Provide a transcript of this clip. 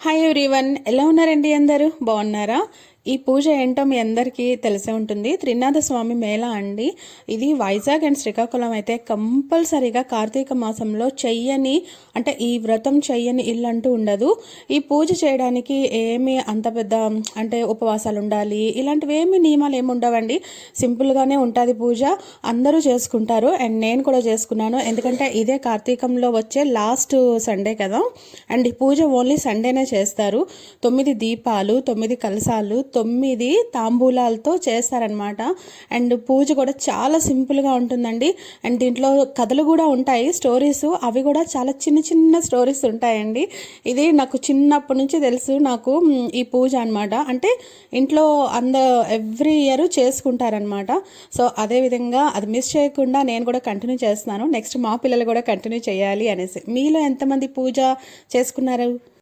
Hi everyone, ఎలా ఉన్నారండి? అందరూ బాగున్నారా? ఈ పూజ ఏంటో మీ అందరికీ తెలిసే ఉంటుంది. త్రినాథ స్వామి మేళ అండి. ఇది వైజాగ్ అండ్ శ్రీకాకుళం అయితే కంపల్సరీగా కార్తీక మాసంలో చెయ్యని, అంటే ఈ వ్రతం చెయ్యని ఇల్లు అంటూ ఉండదు. ఈ పూజ చేయడానికి ఏమి అంత పెద్ద అంటే ఉపవాసాలు ఉండాలి ఇలాంటివి ఏమి నియమాలు ఏమి ఉండవండి. సింపుల్గానే ఉంటుంది పూజ. అందరూ చేసుకుంటారు అండ్ నేను కూడా చేసుకున్నాను. ఎందుకంటే ఇదే కార్తీకంలో వచ్చే లాస్ట్ సండే కదా. అండ్ ఈ పూజ ఓన్లీ సండేనే చేస్తారు. 9 దీపాలు, 9 కలశాలు, 9 తాంబూలాలతో చేస్తారనమాట. అండ్ పూజ కూడా చాలా సింపుల్గా ఉంటుందండి. అండ్ దీంట్లో కథలు కూడా ఉంటాయి, స్టోరీస్. అవి కూడా చాలా చిన్న చిన్న స్టోరీస్ ఉంటాయండి. ఇది నాకు చిన్నప్పటి నుంచి తెలుసు నాకు ఈ పూజ అనమాట. అంటే ఇంట్లో ఎవ్రీ ఇయర్ చేసుకుంటారనమాట. సో అదేవిధంగా అది మిస్ చేయకుండా నేను కూడా కంటిన్యూ చేస్తున్నాను. నెక్స్ట్ మా పిల్లలు కూడా కంటిన్యూ చేయాలి అనేసి. మీలో ఎంతమంది పూజ చేసుకున్నారు?